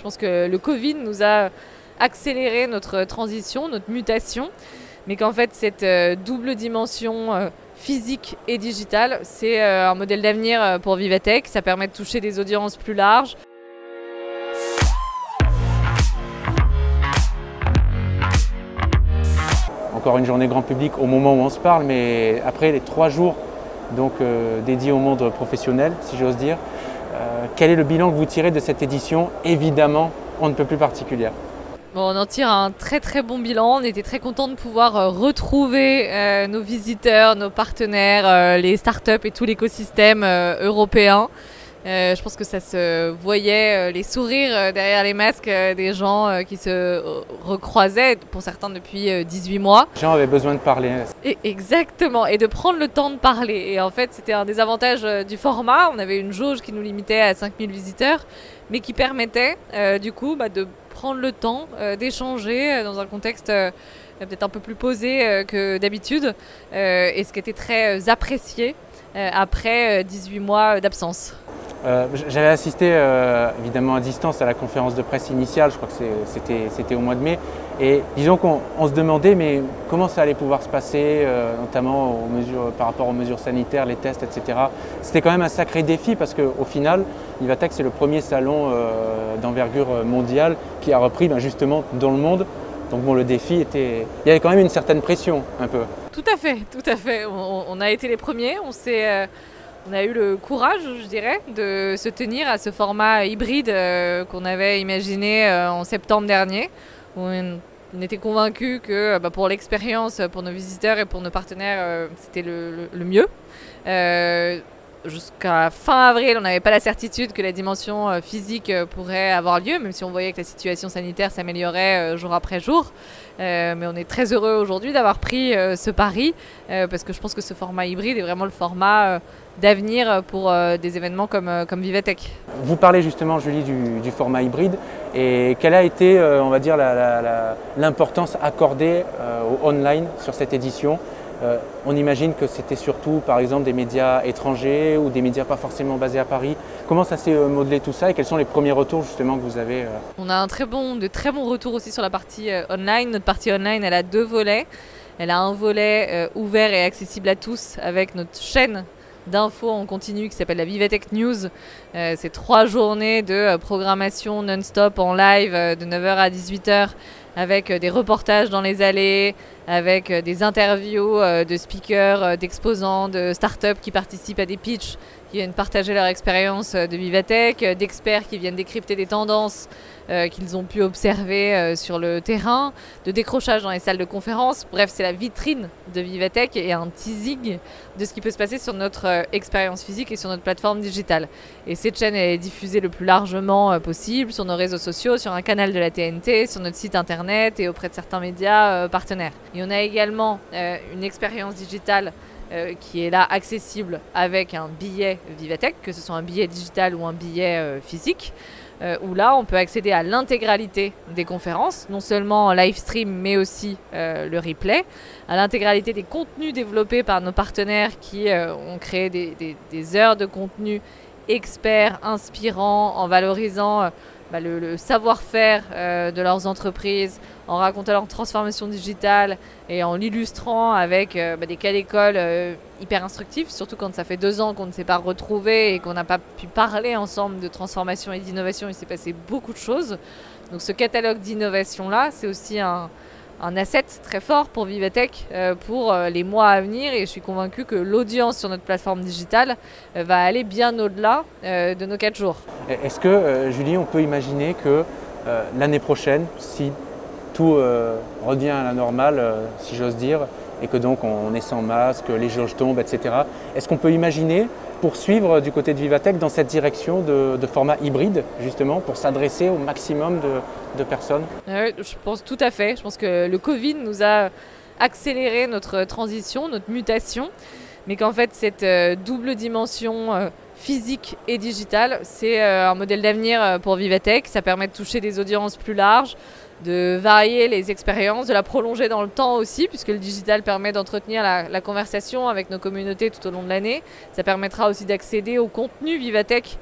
pense que le Covid nous a accéléré notre transition, notre mutation, mais qu'en fait cette double dimension physique et digitale, c'est un modèle d'avenir pour Vivatech. Ça permet de toucher des audiences plus larges. Encore une journée grand public au moment où on se parle, mais après les 3 jours donc, dédiés au monde professionnel, si j'ose dire, quel est le bilan que vous tirez de cette édition? Évidemment, on ne peut plus particulière. Bon, on en tire un très très bon bilan. On était très contents de pouvoir retrouver nos visiteurs, nos partenaires, les startups et tout l'écosystème européen. Je pense que ça se voyait, les sourires derrière les masques des gens qui se recroisaient, pour certains depuis 18 mois. Les gens avaient besoin de parler. Exactement, et de prendre le temps de parler. Et en fait, c'était un des avantages du format. On avait une jauge qui nous limitait à 5000 visiteurs, mais qui permettait du coup de prendre le temps d'échanger dans un contexte peut-être un peu plus posé que d'habitude, et ce qui était très apprécié après 18 mois d'absence. J'avais assisté évidemment à distance à la conférence de presse initiale, je crois que c'était au mois de mai, et disons qu'on se demandait mais comment ça allait pouvoir se passer, notamment par rapport aux mesures sanitaires, les tests, etc. C'était quand même un sacré défi parce qu'au final, Vivatech c'est le premier salon d'envergure mondiale qui a repris justement dans le monde. Donc bon, le défi était... Il y avait quand même une certaine pression, un peu. Tout à fait, tout à fait. On a été les premiers, on a eu le courage, je dirais, de se tenir à ce format hybride qu'on avait imaginé en septembre dernier. On était convaincus que pour l'expérience, pour nos visiteurs et pour nos partenaires, c'était le mieux. Jusqu'à fin avril, on n'avait pas la certitude que la dimension physique pourrait avoir lieu, même si on voyait que la situation sanitaire s'améliorait jour après jour. Mais on est très heureux aujourd'hui d'avoir pris ce pari, parce que je pense que ce format hybride est vraiment le format d'avenir pour des événements comme Vivatech. Vous parlez justement, Julie, du format hybride, et quelle a été, on va dire, l'importance accordée au online sur cette édition? On imagine que c'était surtout par exemple des médias étrangers ou des médias pas forcément basés à Paris. Comment ça s'est modelé tout ça et quels sont les premiers retours justement que vous avez? On a de très bons retours aussi sur la partie online. Notre partie online, elle a 2 volets. Elle a un volet ouvert et accessible à tous avec notre chaîne d'infos en continu qui s'appelle la Vivatech News. C'est 3 journées de programmation non-stop en live de 9h à 18h avec des reportages dans les allées, avec des interviews de speakers, d'exposants, de startups qui participent à des pitchs, qui viennent partager leur expérience de Vivatech, d'experts qui viennent décrypter des tendances qu'ils ont pu observer sur le terrain, de décrochage dans les salles de conférence. Bref, c'est la vitrine de Vivatech et un teasing de ce qui peut se passer sur notre expérience physique et sur notre plateforme digitale. Et cette chaîne est diffusée le plus largement possible sur nos réseaux sociaux, sur un canal de la TNT, sur notre site internet et auprès de certains médias partenaires. Et on a également une expérience digitale qui est là accessible avec un billet Vivatech, que ce soit un billet digital ou un billet physique, où là on peut accéder à l'intégralité des conférences, non seulement en live stream mais aussi le replay, à l'intégralité des contenus développés par nos partenaires qui ont créé des heures de contenu experts, inspirants, en valorisant le savoir-faire de leurs entreprises, en racontant leur transformation digitale et en l'illustrant avec des cas d'école hyper instructifs, surtout quand ça fait 2 ans qu'on ne s'est pas retrouvés et qu'on n'a pas pu parler ensemble de transformation et d'innovation. Il s'est passé beaucoup de choses. Donc ce catalogue d'innovation-là, c'est aussi un asset très fort pour Vivatech pour les mois à venir, et je suis convaincue que l'audience sur notre plateforme digitale va aller bien au-delà de nos 4 jours. Est-ce que, Julie, on peut imaginer que l'année prochaine, si tout revient à la normale, si j'ose dire, et que donc on est sans masque, les jauges tombent, etc., est-ce qu'on peut imaginer poursuivre du côté de Vivatech dans cette direction de format hybride, justement, pour s'adresser au maximum de personnes? Je pense tout à fait. Je pense que le Covid nous a accéléré notre transition, notre mutation, mais qu'en fait cette double dimension physique et digitale, c'est un modèle d'avenir pour Vivatech. Ça permet de toucher des audiences plus larges, de varier les expériences, de la prolonger dans le temps aussi, puisque le digital permet d'entretenir la conversation avec nos communautés tout au long de l'année. Ça permettra aussi d'accéder au contenu Vivatech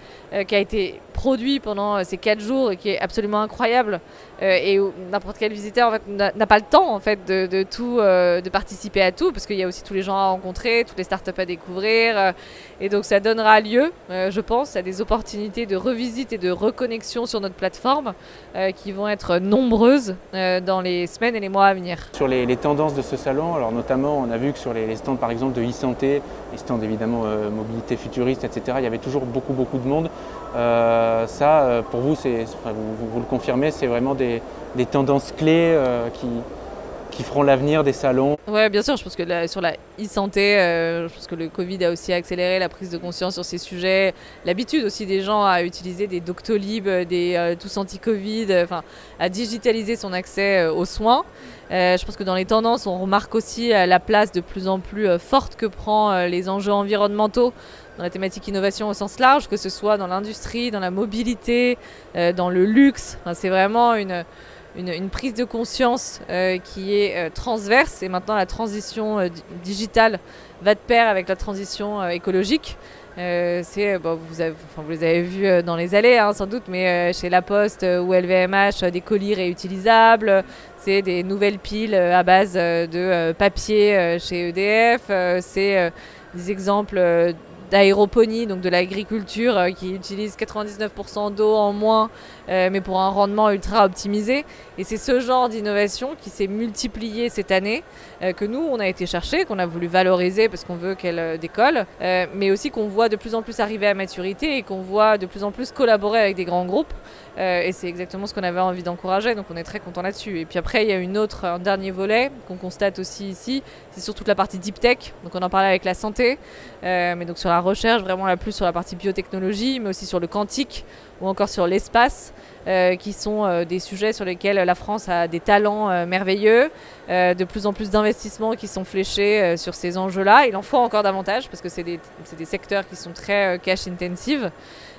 qui a été produit pendant ces 4 jours et qui est absolument incroyable et où n'importe quel visiteur en fait, n'a pas le temps en fait, de participer à tout, parce qu'il y a aussi tous les gens à rencontrer, toutes les startups à découvrir et donc ça donnera lieu, je pense, à des opportunités de revisite et de reconnexion sur notre plateforme qui vont être nombreuses dans les semaines et les mois à venir. Sur les tendances de ce salon, alors notamment on a vu que sur les stands par exemple de e-santé, les stands évidemment mobilité futuriste, etc., il y avait toujours beaucoup de monde. Pour vous, vous le confirmez, c'est vraiment des tendances clés qui feront l'avenir des salons. Oui, bien sûr, je pense que sur la e-santé, je pense que le Covid a aussi accéléré la prise de conscience sur ces sujets, l'habitude aussi des gens à utiliser des Doctolib, des tous anti-Covid, à digitaliser son accès aux soins. Je pense que dans les tendances, on remarque aussi la place de plus en plus forte que prend les enjeux environnementaux dans la thématique innovation au sens large, que ce soit dans l'industrie, dans la mobilité, dans le luxe. C'est vraiment une prise de conscience qui est transverse, et maintenant la transition digitale va de pair avec la transition écologique. Vous les avez vus dans les allées sans doute, mais chez La Poste ou LVMH, des colis réutilisables, c'est des nouvelles piles à base de papier chez EDF, c'est des exemples d'aéroponie, donc de l'agriculture qui utilise 99% d'eau en moins, mais pour un rendement ultra optimisé. Et c'est ce genre d'innovation qui s'est multiplié cette année, que nous, on a été chercher, qu'on a voulu valoriser parce qu'on veut qu'elle décolle, mais aussi qu'on voit de plus en plus arriver à maturité et qu'on voit de plus en plus collaborer avec des grands groupes. Et c'est exactement ce qu'on avait envie d'encourager, donc on est très content là-dessus. Et puis après, il y a un dernier volet qu'on constate aussi ici, c'est sur toute la partie deep tech, donc on en parlait avec la santé, mais donc sur la recherche, vraiment la plus sur la partie biotechnologie, mais aussi sur le quantique ou encore sur l'espace, qui sont des sujets sur lesquels la France a des talents merveilleux, de plus en plus d'investissements qui sont fléchés sur ces enjeux-là. Il en faut encore davantage parce que c'est des secteurs qui sont très cash intensive.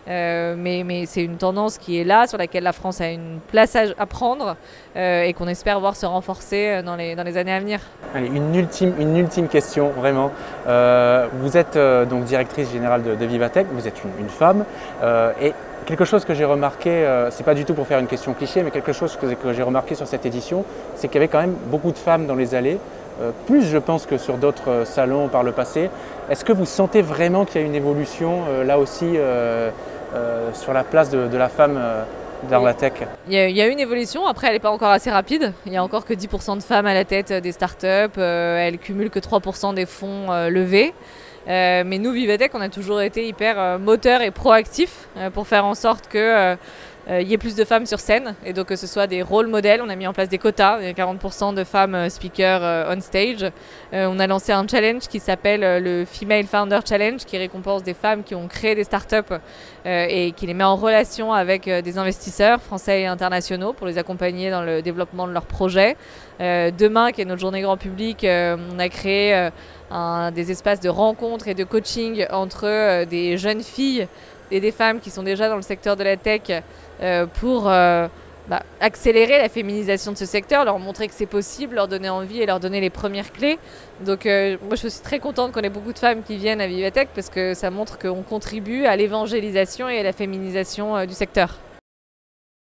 Mais c'est une tendance qui est là, sur laquelle la France a une place à prendre et qu'on espère voir se renforcer dans les années à venir. Allez, une ultime question, vraiment. Vous êtes donc directrice générale de Vivatech, vous êtes une femme, et quelque chose que j'ai remarqué, c'est pas du tout pour faire une question cliché, mais quelque chose que j'ai remarqué sur cette édition, c'est qu'il y avait quand même beaucoup de femmes dans les allées, plus je pense que sur d'autres salons par le passé. Est-ce que vous sentez vraiment qu'il y a une évolution là aussi sur la place de la femme dans la tech? Il y a une évolution, après elle n'est pas encore assez rapide. Il n'y a encore que 10% de femmes à la tête des startups, elles cumulent que 3% des fonds levés. Mais nous, Vivatech, on a toujours été hyper moteur et proactif pour faire en sorte que y ait plus de femmes sur scène, et donc que ce soit des rôles modèles. On a mis en place des quotas, il y a 40% de femmes speakers on stage. On a lancé un challenge qui s'appelle le Female Founder Challenge, qui récompense des femmes qui ont créé des startups et qui les met en relation avec des investisseurs français et internationaux pour les accompagner dans le développement de leurs projets. Demain, qui est notre journée grand public, on a créé des espaces de rencontres et de coaching entre des jeunes filles et des femmes qui sont déjà dans le secteur de la tech pour accélérer la féminisation de ce secteur, leur montrer que c'est possible, leur donner envie et leur donner les premières clés. Donc moi je suis très contente qu'on ait beaucoup de femmes qui viennent à Vivatech parce que ça montre qu'on contribue à l'évangélisation et à la féminisation du secteur.